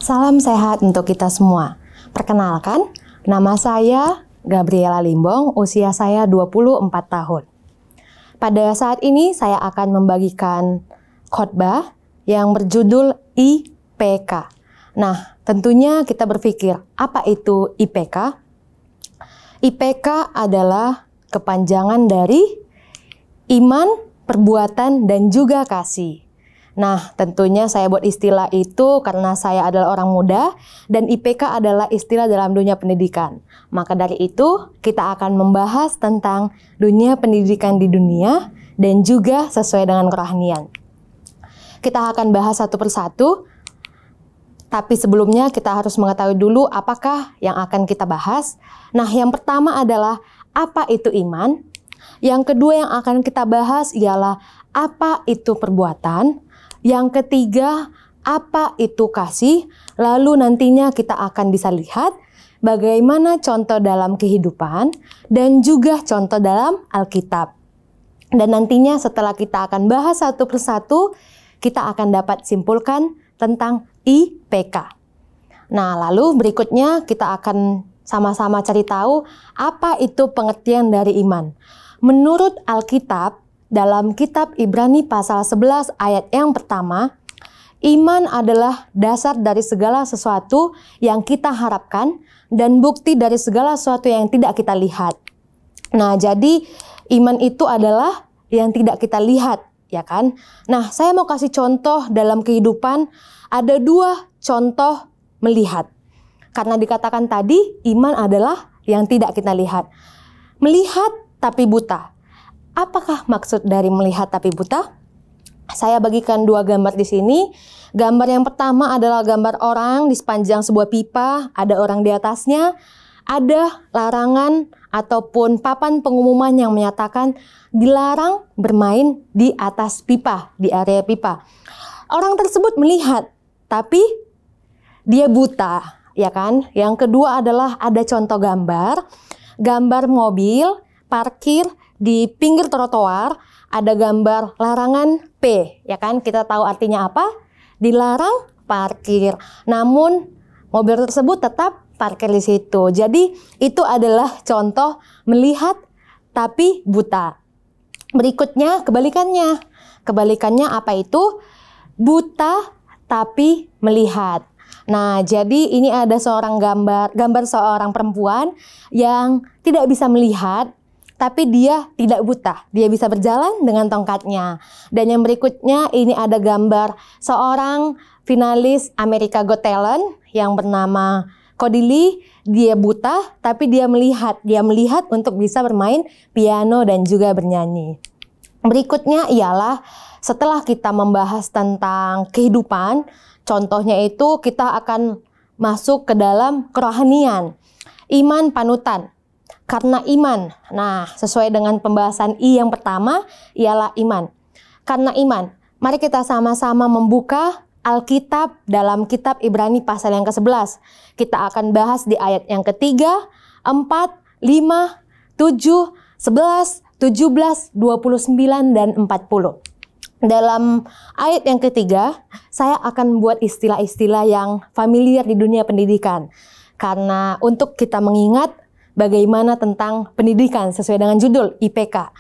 Salam sehat untuk kita semua. Perkenalkan, nama saya Gabriela Limbong, usia saya 24 tahun. Pada saat ini saya akan membagikan khotbah yang berjudul IPK. Nah, tentunya kita berpikir, apa itu IPK? IPK adalah kepanjangan dari iman, perbuatan, dan juga kasih. Nah, tentunya saya buat istilah itu karena saya adalah orang muda dan IPK adalah istilah dalam dunia pendidikan. Maka dari itu, kita akan membahas tentang dunia pendidikan di dunia dan juga sesuai dengan kerohanian. Kita akan bahas satu persatu, tapi sebelumnya kita harus mengetahui dulu apakah yang akan kita bahas. Nah, yang pertama adalah apa itu iman. Yang kedua yang akan kita bahas ialah apa itu perbuatan. Yang ketiga, apa itu kasih? Lalu nantinya kita akan bisa lihat bagaimana contoh dalam kehidupan dan juga contoh dalam Alkitab. Dan nantinya setelah kita akan bahas satu persatu, kita akan dapat simpulkan tentang IPK. Nah, lalu berikutnya kita akan sama-sama cari tahu apa itu pengertian dari iman. Menurut Alkitab, dalam kitab Ibrani pasal 11 ayat yang pertama, iman adalah dasar dari segala sesuatu yang kita harapkan dan bukti dari segala sesuatu yang tidak kita lihat. Nah, jadi iman itu adalah yang tidak kita lihat, ya kan? Nah, saya mau kasih contoh dalam kehidupan, ada dua contoh melihat. Karena dikatakan tadi, iman adalah yang tidak kita lihat. Melihat tapi buta. Apakah maksud dari melihat tapi buta? Saya bagikan dua gambar di sini. Gambar yang pertama adalah gambar orang di sepanjang sebuah pipa, ada orang di atasnya, ada larangan ataupun papan pengumuman yang menyatakan dilarang bermain di atas pipa, di area pipa. Orang tersebut melihat, tapi dia buta, ya kan? Yang kedua adalah ada contoh gambar mobil parkir di pinggir trotoar, ada gambar larangan P, ya kan? Kita tahu artinya apa? Dilarang parkir. Namun mobil tersebut tetap parkir di situ. Jadi itu adalah contoh melihat tapi buta. Berikutnya kebalikannya. Kebalikannya apa itu? Buta tapi melihat. Nah, jadi ini ada seorang gambar seorang perempuan yang tidak bisa melihat, tapi dia tidak buta. Dia bisa berjalan dengan tongkatnya. Dan yang berikutnya ini ada gambar seorang finalis America Got Talent yang bernama Cody Lee. Dia buta, tapi dia melihat. Dia melihat untuk bisa bermain piano dan juga bernyanyi. Berikutnya ialah setelah kita membahas tentang kehidupan, contohnya itu kita akan masuk ke dalam kerohanian. Iman panutan. Karena iman. Nah, sesuai dengan pembahasan I yang pertama ialah iman. Karena iman. Mari kita sama-sama membuka Alkitab dalam kitab Ibrani pasal yang ke-11. Kita akan bahas di ayat yang ketiga, 4, 5, 7, 11, 17, 29, dan 40. Dalam ayat yang ketiga, saya akan buat istilah-istilah yang familiar di dunia pendidikan. Karena untuk kita mengingat bagaimana tentang pendidikan sesuai dengan judul IPK.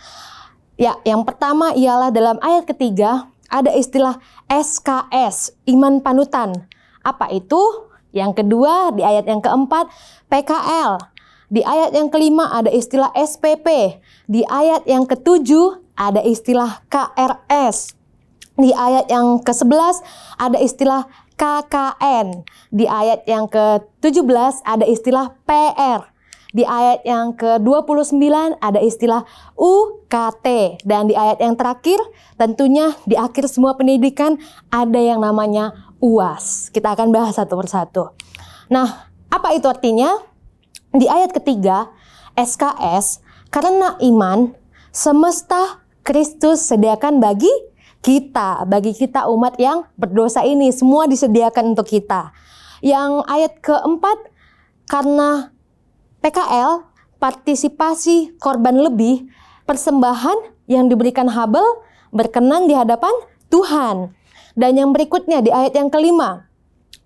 Ya, yang pertama ialah dalam ayat ketiga ada istilah SKS, iman panutan. Apa itu? Yang kedua di ayat yang keempat PKL. Di ayat yang kelima ada istilah SPP. Di ayat yang ketujuh ada istilah KRS. Di ayat yang ke-11 ada istilah KKN. Di ayat yang ke-17 ada istilah PR. Di ayat yang ke-29 ada istilah UKT. Dan di ayat yang terakhir, tentunya di akhir semua pendidikan ada yang namanya UAS. Kita akan bahas satu persatu. Nah, apa itu artinya? Di ayat ketiga, SKS, karena iman, semesta Kristus sediakan bagi kita umat yang berdosa ini. Semua disediakan untuk kita. Yang ayat keempat, karena PKL, partisipasi korban lebih, persembahan yang diberikan Habel berkenan di hadapan Tuhan. Dan yang berikutnya di ayat yang kelima,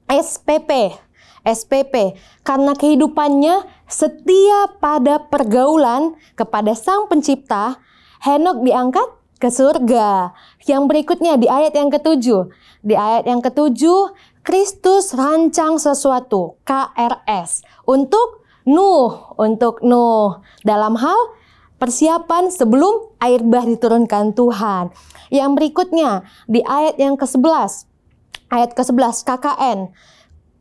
SPP. SPP, karena kehidupannya setia pada pergaulan kepada Sang Pencipta, Henokh diangkat ke surga. Yang berikutnya di ayat yang ke-7. Di ayat yang ke-7, Kristus rancang sesuatu, KRS, untuk Nuh, dalam hal persiapan sebelum air bah diturunkan Tuhan. Yang berikutnya di ayat yang ke-11. Ayat ke-11,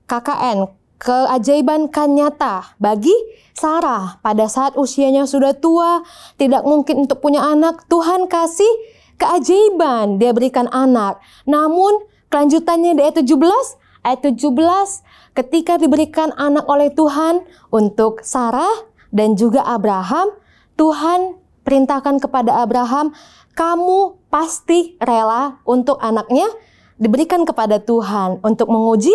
KKN, keajaiban kan nyata bagi Sarah pada saat usianya sudah tua, tidak mungkin untuk punya anak. Tuhan kasih keajaiban, dia berikan anak. Namun kelanjutannya di ayat 17, ketika diberikan anak oleh Tuhan untuk Sarah dan juga Abraham, Tuhan perintahkan kepada Abraham, kamu pasti rela untuk anaknya diberikan kepada Tuhan untuk menguji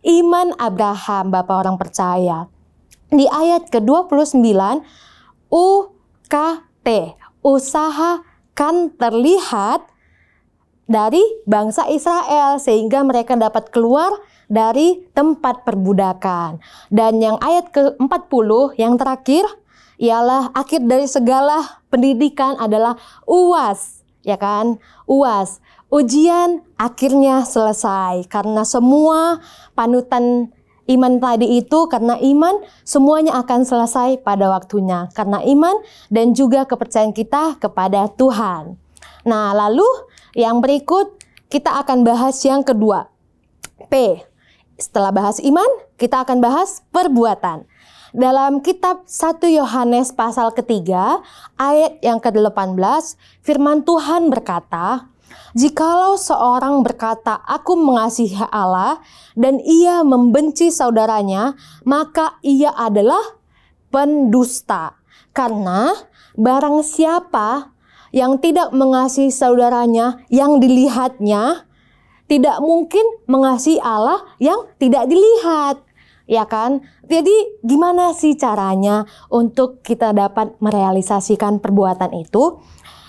iman Abraham, Bapak orang percaya. Di ayat ke-29, UKT, usaha kan terlihat dari bangsa Israel sehingga mereka dapat keluar dari tempat perbudakan. Dan yang ayat ke-40 yang terakhir ialah akhir dari segala pendidikan adalah UAS, ya kan? UAS. Ujian akhirnya selesai karena semua panutan iman tadi itu, karena iman semuanya akan selesai pada waktunya. Karena iman dan juga kepercayaan kita kepada Tuhan. Nah, lalu yang berikut kita akan bahas yang kedua. P. Setelah bahas iman, kita akan bahas perbuatan. Dalam kitab 1 Yohanes pasal ketiga, ayat yang ke-18, firman Tuhan berkata, jikalau seorang berkata, aku mengasihi Allah, dan ia membenci saudaranya, maka ia adalah pendusta. Karena barang siapa yang tidak mengasihi saudaranya yang dilihatnya, tidak mungkin mengasihi Allah yang tidak dilihat. Ya kan? Jadi gimana sih caranya untuk kita dapat merealisasikan perbuatan itu?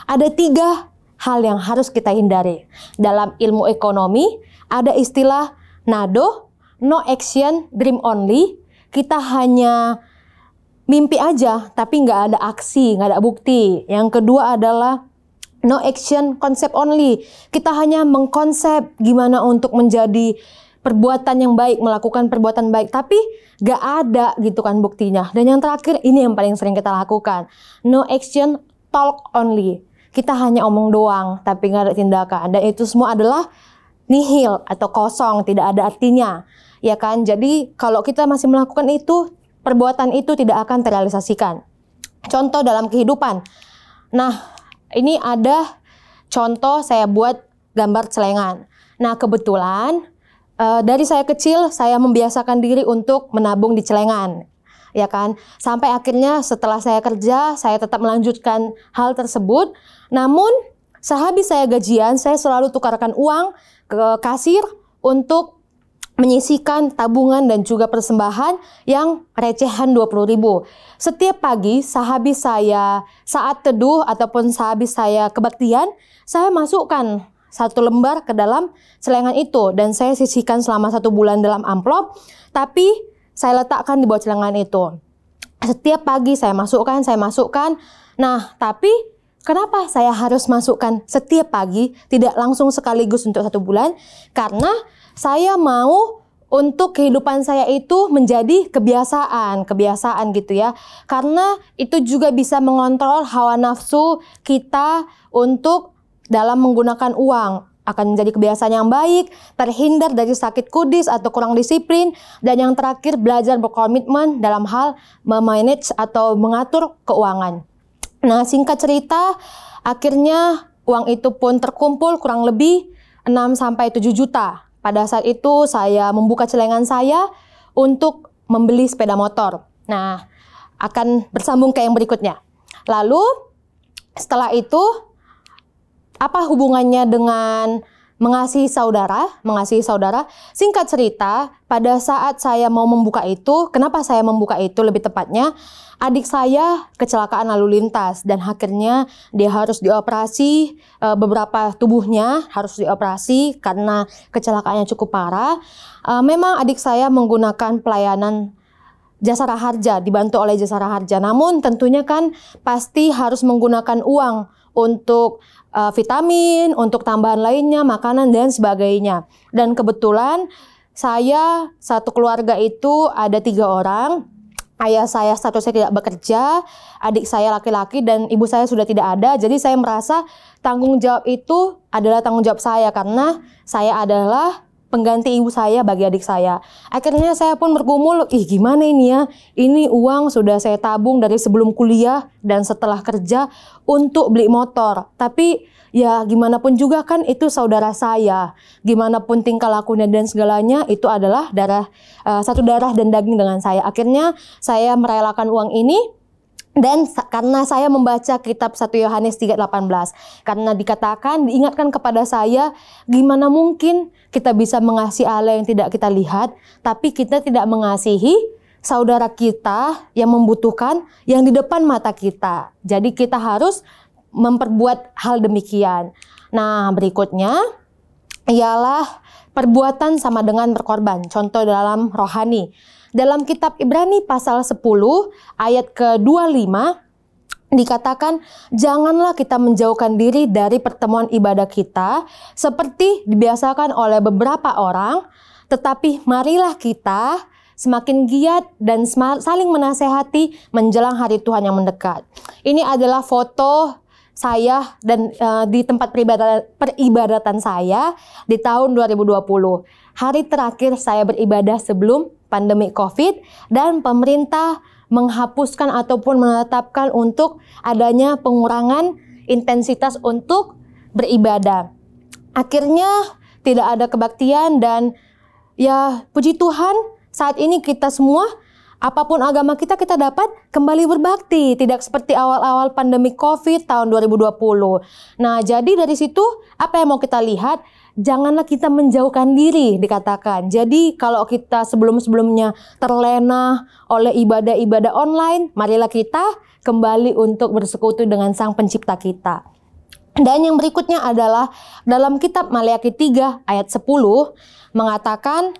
Ada 3 hal yang harus kita hindari. Dalam ilmu ekonomi ada istilah NADO, no action, dream only. Kita hanya mimpi aja tapi nggak ada aksi, nggak ada bukti. Yang kedua adalah no action, concept only. Kita hanya mengkonsep gimana untuk menjadi perbuatan yang baik, melakukan perbuatan baik, tapi gak ada gitu kan buktinya. Dan yang terakhir, ini yang paling sering kita lakukan, no action, talk only. Kita hanya omong doang, tapi gak ada tindakan. Dan itu semua adalah nihil atau kosong, tidak ada artinya. Ya kan? Jadi kalau kita masih melakukan itu, perbuatan itu tidak akan terrealisasikan. Contoh dalam kehidupan. Nah, ini ada contoh saya buat gambar celengan. Nah, kebetulan dari saya kecil, saya membiasakan diri untuk menabung di celengan, ya kan. Sampai akhirnya setelah saya kerja, saya tetap melanjutkan hal tersebut. Namun, sehabis saya gajian, saya selalu tukarkan uang ke kasir untuk menyisihkan tabungan dan juga persembahan yang recehan 20.000. Setiap pagi, sehabis saya saat teduh ataupun sehabis saya kebaktian, saya masukkan 1 lembar ke dalam celengan itu dan saya sisihkan selama 1 bulan dalam amplop, tapi saya letakkan di bawah celengan itu. Setiap pagi saya masukkan. Nah, tapi kenapa saya harus masukkan setiap pagi, tidak langsung sekaligus untuk 1 bulan? Karena saya mau untuk kehidupan saya itu menjadi kebiasaan gitu ya. Karena itu juga bisa mengontrol hawa nafsu kita untuk dalam menggunakan uang, akan menjadi kebiasaan yang baik, terhindar dari sakit kudis atau kurang disiplin, dan yang terakhir belajar berkomitmen dalam hal memanage atau mengatur keuangan. Nah, singkat cerita, akhirnya uang itu pun terkumpul kurang lebih 6-7 juta. Pada saat itu saya membuka celengan saya untuk membeli sepeda motor. Nah, akan bersambung ke yang berikutnya. Lalu, setelah itu, apa hubungannya dengan mengasihi saudara. Singkat cerita, pada saat saya mau membuka itu, kenapa saya membuka itu lebih tepatnya, adik saya kecelakaan lalu lintas dan akhirnya dia harus dioperasi, beberapa tubuhnya harus dioperasi karena kecelakaannya cukup parah. Memang adik saya menggunakan pelayanan Jasara Harja, dibantu oleh Jasara Harja. Namun tentunya kan pasti harus menggunakan uang untuk vitamin, untuk tambahan lainnya, makanan dan sebagainya. Dan kebetulan saya satu keluarga itu ada 3 orang. Ayah saya statusnya tidak bekerja, adik saya laki-laki dan ibu saya sudah tidak ada. Jadi saya merasa tanggung jawab itu adalah tanggung jawab saya karena saya adalah pengganti ibu saya bagi adik saya. Akhirnya saya pun bergumul, gimana ini ya? Ini uang sudah saya tabung dari sebelum kuliah dan setelah kerja untuk beli motor. Tapi ya gimana pun juga kan itu saudara saya. Gimana pun tingkah lakunya dan segalanya itu adalah satu darah dan daging dengan saya. Akhirnya saya merelakan uang ini. Dan karena saya membaca kitab 1 Yohanes 3:18, karena diingatkan kepada saya, gimana mungkin kita bisa mengasihi Allah yang tidak kita lihat, tapi kita tidak mengasihi saudara kita yang membutuhkan, yang di depan mata kita. Jadi kita harus memperbuat hal demikian. Nah, berikutnya ialah perbuatan sama dengan berkorban, contoh dalam rohani. Dalam kitab Ibrani pasal 10 ayat ke-25 dikatakan, janganlah kita menjauhkan diri dari pertemuan ibadah kita seperti dibiasakan oleh beberapa orang, tetapi marilah kita semakin giat dan saling menasehati menjelang hari Tuhan yang mendekat. Ini adalah foto saya dan di tempat peribadatan saya di tahun 2020. Hari terakhir saya beribadah sebelum pandemi COVID dan pemerintah menghapuskan ataupun menetapkan untuk adanya pengurangan intensitas untuk beribadah. Akhirnya tidak ada kebaktian dan ya puji Tuhan saat ini kita semua apapun agama kita dapat kembali berbakti. Tidak seperti awal-awal pandemi COVID tahun 2020. Nah, jadi dari situ apa yang mau kita lihat? Janganlah kita menjauhkan diri dikatakan. Jadi kalau kita sebelum-sebelumnya terlena oleh ibadah-ibadah online, marilah kita kembali untuk bersekutu dengan Sang Pencipta kita. Dan yang berikutnya adalah dalam kitab Maleakhi 3 ayat 10 mengatakan,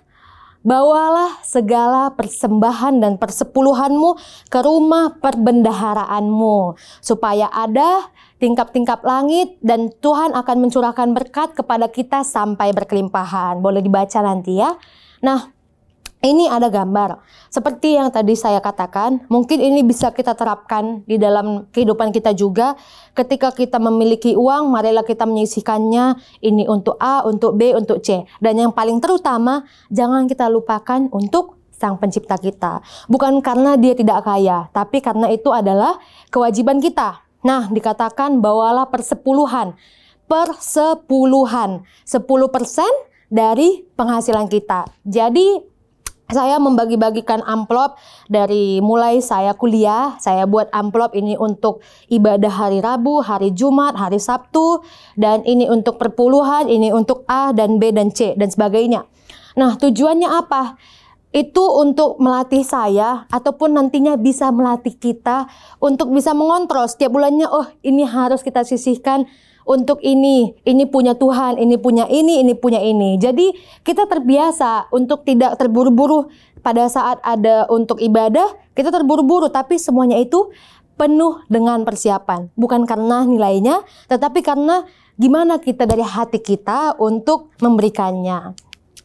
bawalah segala persembahan dan persepuluhanmu ke rumah perbendaharaanmu, supaya ada tingkap-tingkap langit dan Tuhan akan mencurahkan berkat kepada kita sampai berkelimpahan. Boleh dibaca nanti ya. Nah, ini ada gambar. Seperti yang tadi saya katakan, mungkin ini bisa kita terapkan di dalam kehidupan kita juga. Ketika kita memiliki uang, marilah kita menyisihkannya. Ini untuk A, untuk B, untuk C. Dan yang paling terutama, jangan kita lupakan untuk Sang Pencipta kita. Bukan karena dia tidak kaya, tapi karena itu adalah kewajiban kita. Nah, dikatakan bawalah persepuluhan. 10% dari penghasilan kita. Jadi saya membagi-bagikan amplop dari mulai saya kuliah, saya buat amplop ini untuk ibadah hari Rabu, hari Jumat, hari Sabtu, dan ini untuk perpuluhan, ini untuk A dan B dan C dan sebagainya. Nah, tujuannya apa? Itu untuk melatih saya ataupun nantinya bisa melatih kita untuk bisa mengontrol setiap bulannya, oh ini harus kita sisihkan untuk ini punya Tuhan, ini punya ini punya ini. Jadi kita terbiasa untuk tidak terburu-buru pada saat ada untuk ibadah, kita terburu-buru tapi semuanya itu penuh dengan persiapan. Bukan karena nilainya, tetapi karena gimana kita dari hati kita untuk memberikannya.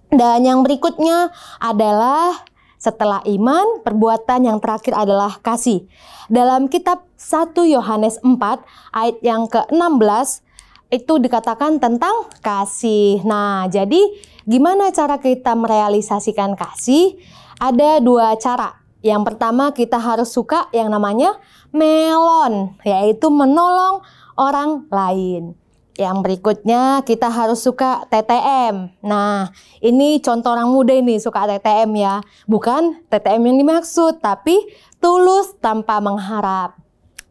Dan yang berikutnya adalah setelah iman, perbuatan yang terakhir adalah kasih. Dalam kitab 1 Yohanes 4 ayat yang ke-16 itu dikatakan tentang kasih. Nah, jadi gimana cara kita merealisasikan kasih? Ada 2 cara. Yang pertama kita harus suka yang namanya melon, yaitu menolong orang lain. Yang berikutnya kita harus suka TTM. Nah, ini contoh orang muda ini suka TTM ya. Bukan TTM yang dimaksud, tapi tulus tanpa mengharap.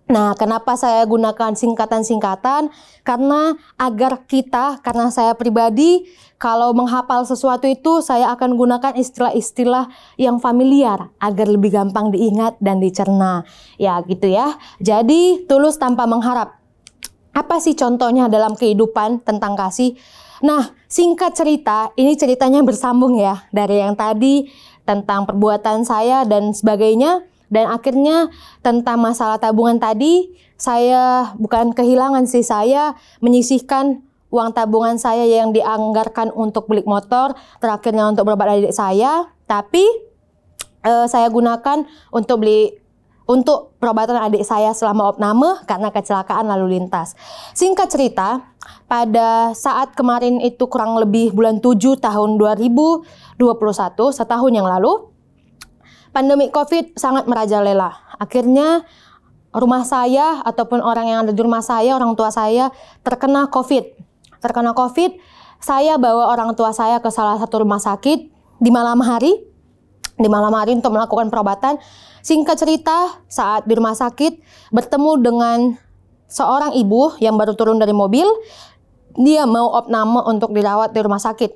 Nah, kenapa saya gunakan singkatan-singkatan? Karena karena saya pribadi, kalau menghafal sesuatu itu, saya akan gunakan istilah-istilah yang familiar, agar lebih gampang diingat dan dicerna. Ya, gitu ya. Jadi, tulus tanpa mengharap. Apa sih contohnya dalam kehidupan tentang kasih? Nah, singkat cerita, ini ceritanya bersambung ya, dari yang tadi, tentang perbuatan saya dan sebagainya. Dan akhirnya tentang masalah tabungan tadi, saya bukan kehilangan sih, saya menyisihkan uang tabungan saya yang dianggarkan untuk beli motor, terakhirnya untuk berobat adik saya, tapi saya gunakan untuk perobatan adik saya selama opname karena kecelakaan lalu lintas. Singkat cerita, pada saat kemarin itu kurang lebih bulan 7 tahun 2021, setahun yang lalu, pandemi COVID sangat merajalela. Akhirnya rumah saya ataupun orang yang ada di rumah saya, orang tua saya terkena COVID. Terkena COVID, saya bawa orang tua saya ke salah satu rumah sakit di malam hari. Di malam hari untuk melakukan perobatan. Singkat cerita, saat di rumah sakit bertemu dengan seorang ibu yang baru turun dari mobil. Dia mau opname untuk dirawat di rumah sakit.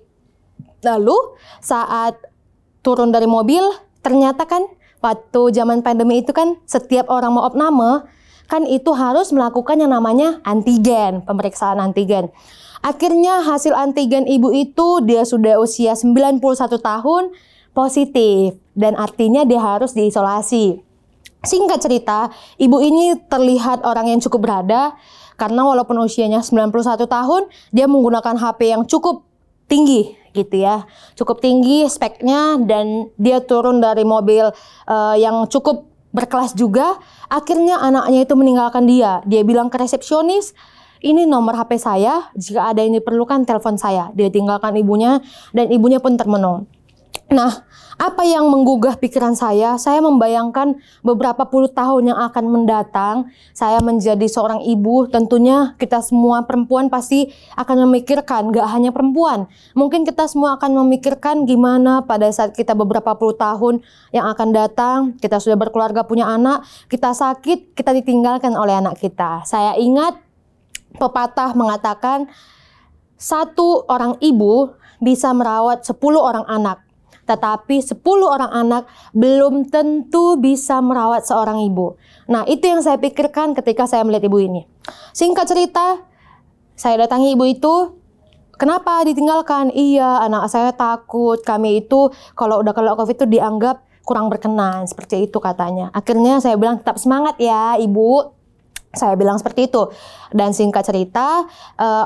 Lalu saat turun dari mobil, ternyata kan waktu zaman pandemi itu kan setiap orang mau opname kan itu harus melakukan yang namanya antigen, pemeriksaan antigen. Akhirnya hasil antigen ibu itu dia sudah usia 91 tahun positif dan artinya dia harus diisolasi. Singkat cerita, ibu ini terlihat orang yang cukup berada karena walaupun usianya 91 tahun, dia menggunakan HP yang cukup tinggi gitu ya, cukup tinggi speknya, dan dia turun dari mobil yang cukup berkelas juga. Akhirnya anaknya itu meninggalkan dia. Dia bilang ke resepsionis, ini nomor HP saya, jika ada yang diperlukan telepon saya. Dia tinggalkan ibunya dan ibunya pun termenung. Nah, apa yang menggugah pikiran saya membayangkan beberapa puluh tahun yang akan mendatang, saya menjadi seorang ibu, tentunya kita semua perempuan pasti akan memikirkan, gak hanya perempuan, mungkin kita semua akan memikirkan gimana pada saat kita beberapa puluh tahun yang akan datang, kita sudah berkeluarga, punya anak, kita sakit, kita ditinggalkan oleh anak kita. Saya ingat pepatah mengatakan, satu orang ibu bisa merawat 10 orang anak. Tetapi 10 orang anak belum tentu bisa merawat seorang ibu. Nah, itu yang saya pikirkan ketika saya melihat ibu ini. Singkat cerita, saya datangi ibu itu. Kenapa ditinggalkan? Iya, anak saya takut. Kami itu kalau udah kena COVID itu dianggap kurang berkenan. Seperti itu katanya. Akhirnya saya bilang, tetap semangat ya ibu. Saya bilang seperti itu. Dan singkat cerita,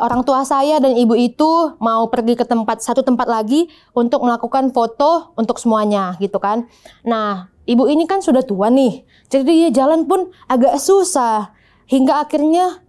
orang tua saya dan ibu itu mau pergi ke satu tempat lagi untuk melakukan foto untuk semuanya gitu kan. Nah, ibu ini kan sudah tua nih, jadi dia jalan pun agak susah. Hingga akhirnya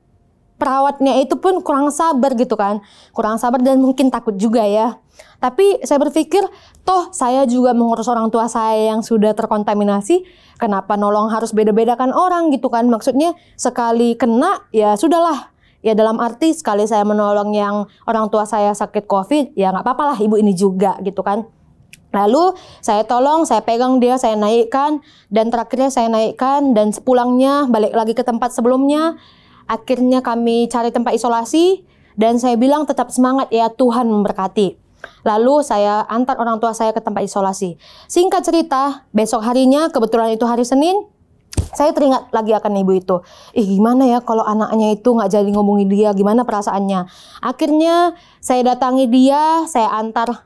perawatnya itu pun kurang sabar gitu kan. Kurang sabar dan mungkin takut juga ya. Tapi saya berpikir, toh saya juga mengurus orang tua saya yang sudah terkontaminasi, kenapa nolong harus beda-bedakan orang gitu kan. Maksudnya sekali kena ya sudahlah. Ya dalam arti sekali saya menolong yang orang tua saya sakit COVID, ya nggak apa-apa lah ibu ini juga gitu kan. Lalu saya tolong, saya pegang dia, saya naikkan, dan terakhirnya saya naikkan, dan sepulangnya balik lagi ke tempat sebelumnya. Akhirnya kami cari tempat isolasi, dan saya bilang tetap semangat ya, Tuhan memberkati. Lalu saya antar orang tua saya ke tempat isolasi. Singkat cerita, besok harinya, kebetulan itu hari Senin, saya teringat lagi akan ibu itu. Gimana ya kalau anaknya itu nggak jadi ngomongin dia, gimana perasaannya. Akhirnya saya datangi dia, saya antar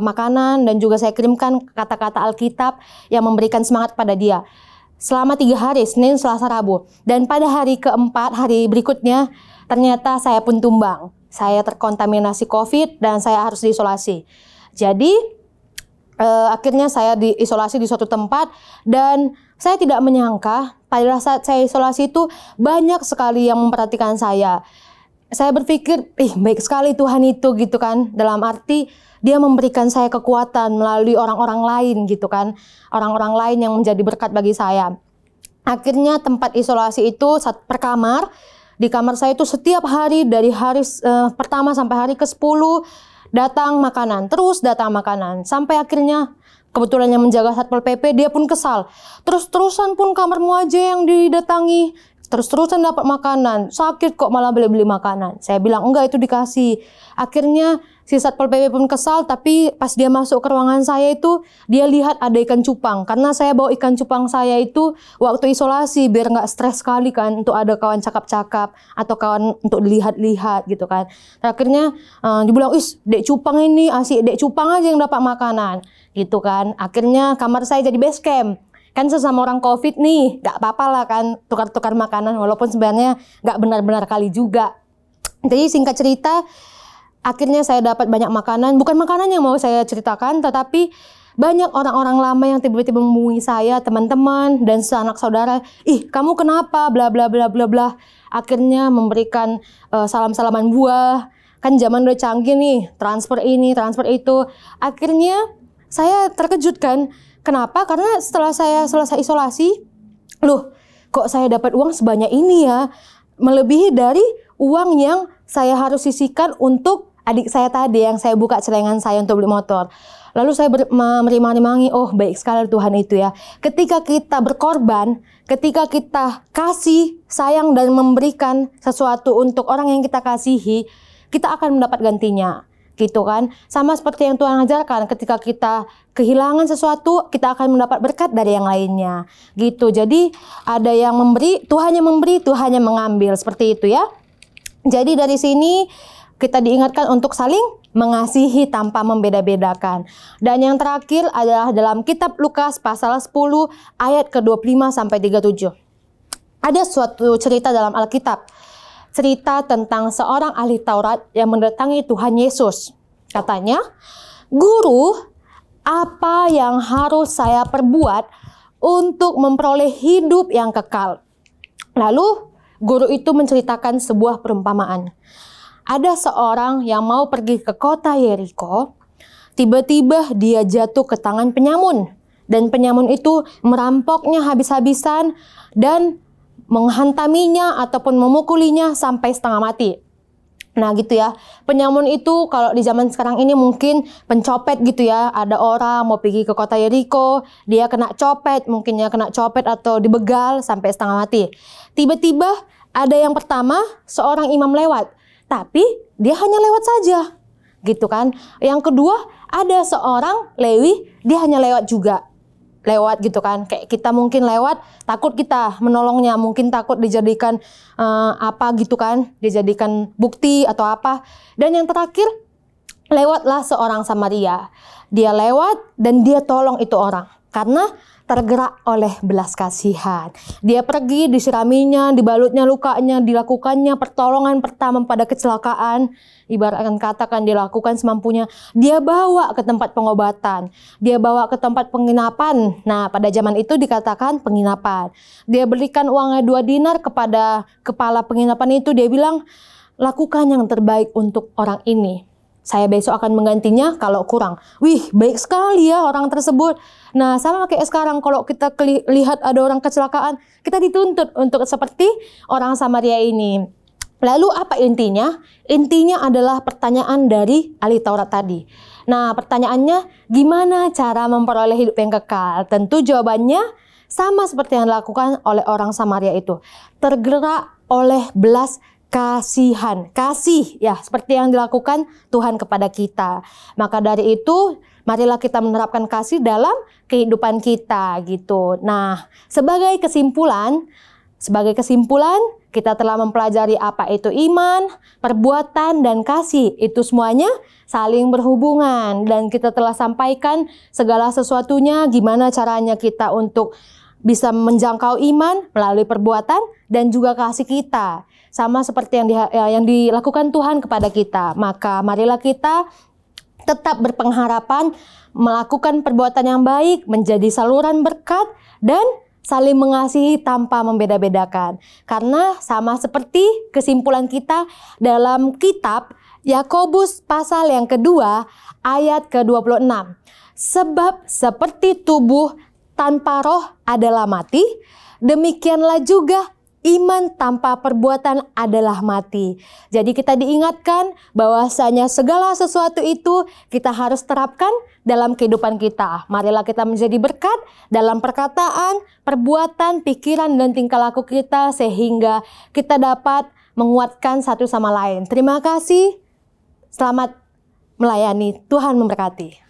makanan, dan juga saya kirimkan kata-kata Alkitab yang memberikan semangat pada dia. Selama 3 hari, Senin, Selasa, Rabu. Dan pada hari keempat, hari berikutnya, ternyata saya pun tumbang. Saya terkontaminasi COVID dan saya harus diisolasi. Jadi akhirnya saya diisolasi di suatu tempat, dan saya tidak menyangka pada saat saya isolasi itu banyak sekali yang memperhatikan saya. Saya berpikir, baik sekali Tuhan itu gitu kan. Dalam arti dia memberikan saya kekuatan melalui orang-orang lain gitu kan. Orang-orang lain yang menjadi berkat bagi saya. Akhirnya tempat isolasi itu per kamar. Di kamar saya itu setiap hari dari hari pertama sampai hari ke-10 datang makanan, terus datang makanan. Sampai akhirnya kebetulan yang menjaga Satpol PP dia pun kesal. Terus-terusan pun kamarmu aja yang didatangi. terus-terusan dapat makanan, sakit kok malah beli-beli makanan. Saya bilang enggak, itu dikasih. Akhirnya si Satpol PP pun kesal, tapi pas dia masuk ke ruangan saya itu, dia lihat ada ikan cupang. Karena saya bawa ikan cupang saya itu waktu isolasi, biar nggak stres sekali kan, untuk ada kawan cakap-cakap, atau kawan untuk dilihat-lihat gitu kan. Akhirnya dibilang, "Is, dek cupang ini asik, dek cupang aja yang dapat makanan." Gitu kan. Akhirnya kamar saya jadi base camp. Kan sesama orang COVID nih, gak apa-apa lah kan tukar-tukar makanan, walaupun sebenarnya gak benar-benar kali juga. Jadi singkat cerita, akhirnya saya dapat banyak makanan, bukan makanan yang mau saya ceritakan, tetapi banyak orang-orang lama yang tiba-tiba menghubungi saya, teman-teman dan sanak saudara, "Ih, kamu kenapa? Bla bla bla bla bla." Akhirnya memberikan salam-salaman buah. Kan zaman udah canggih nih, transfer ini, transfer itu. Akhirnya saya terkejut kan. Kenapa? Karena setelah saya selesai isolasi, loh, kok saya dapat uang sebanyak ini ya? Melebihi dari uang yang saya harus sisihkan untuk adik saya tadi yang saya buka celengan saya untuk beli motor. Lalu saya merimang-rimangi, oh baik sekali Tuhan itu ya. Ketika kita berkorban, ketika kita kasih, sayang dan memberikan sesuatu untuk orang yang kita kasihi, kita akan mendapat gantinya. Gitu kan, sama seperti yang Tuhan ajarkan, ketika kita kehilangan sesuatu, kita akan mendapat berkat dari yang lainnya gitu. Jadi ada yang memberi, Tuhan yang memberi, Tuhan yang mengambil, seperti itu ya. Jadi dari sini kita diingatkan untuk saling mengasihi tanpa membeda-bedakan. Dan yang terakhir adalah dalam kitab Lukas pasal 10 ayat ke-25 sampai 37. Ada suatu cerita dalam Alkitab, cerita tentang seorang ahli Taurat yang mendatangi Tuhan Yesus. Katanya, "Guru, apa yang harus saya perbuat untuk memperoleh hidup yang kekal?" Lalu, guru itu menceritakan sebuah perumpamaan. Ada seorang yang mau pergi ke kota Yeriko, tiba-tiba dia jatuh ke tangan penyamun. Dan penyamun itu merampoknya habis-habisan dan menghantaminya ataupun memukulinya sampai setengah mati. Nah gitu ya, penyamun itu kalau di zaman sekarang ini mungkin pencopet gitu ya. Ada orang mau pergi ke kota Yeriko, dia kena copet, mungkin ya kena copet atau dibegal sampai setengah mati. Tiba-tiba ada yang pertama, seorang imam lewat, tapi dia hanya lewat saja, gitu kan. Yang kedua, ada seorang Lewi, dia hanya lewat juga. Lewat gitu kan, kayak kita mungkin lewat, takut kita menolongnya, mungkin takut dijadikan apa gitu kan, dijadikan bukti atau apa. Dan yang terakhir, lewatlah seorang Samaria. Dia lewat dan dia tolong itu orang, karena tergerak oleh belas kasihan. Dia pergi, disiraminya, dibalutnya lukanya, dilakukannya pertolongan pertama pada kecelakaan. Ibaratkan katakan dilakukan semampunya. Dia bawa ke tempat pengobatan. Dia bawa ke tempat penginapan. Nah, pada zaman itu dikatakan penginapan. Dia berikan uangnya 2 dinar kepada kepala penginapan itu. Dia bilang, "Lakukan yang terbaik untuk orang ini. Saya besok akan menggantinya kalau kurang." Wih, baik sekali ya orang tersebut. Nah, sama kayak sekarang kalau kita lihat ada orang kecelakaan, kita dituntut untuk seperti orang Samaria ini. Lalu apa intinya? Intinya adalah pertanyaan dari ahli Taurat tadi. Nah, pertanyaannya, gimana cara memperoleh hidup yang kekal? Tentu jawabannya sama seperti yang dilakukan oleh orang Samaria itu. Tergerak oleh belas kasihan, kasih ya, seperti yang dilakukan Tuhan kepada kita. Maka dari itu, marilah kita menerapkan kasih dalam kehidupan kita gitu. Nah, sebagai kesimpulan, kita telah mempelajari apa itu iman, perbuatan, dan kasih. Itu semuanya saling berhubungan. Dan kita telah sampaikan segala sesuatunya, gimana caranya kita untuk bisa menjangkau iman melalui perbuatan dan juga kasih kita. Sama seperti yang dilakukan Tuhan kepada kita. Maka marilah kita tetap berpengharapan, melakukan perbuatan yang baik, menjadi saluran berkat, dan saling mengasihi tanpa membeda-bedakan. Karena sama seperti kesimpulan kita dalam kitab Yakobus pasal yang kedua ayat ke-26. Sebab seperti tubuh tanpa roh adalah mati, demikianlah juga iman tanpa perbuatan adalah mati. Jadi kita diingatkan bahwasanya segala sesuatu itu kita harus terapkan dalam kehidupan kita. Marilah kita menjadi berkat dalam perkataan, perbuatan, pikiran, dan tingkah laku kita sehingga kita dapat menguatkan satu sama lain. Terima kasih. Selamat melayani. Tuhan memberkati.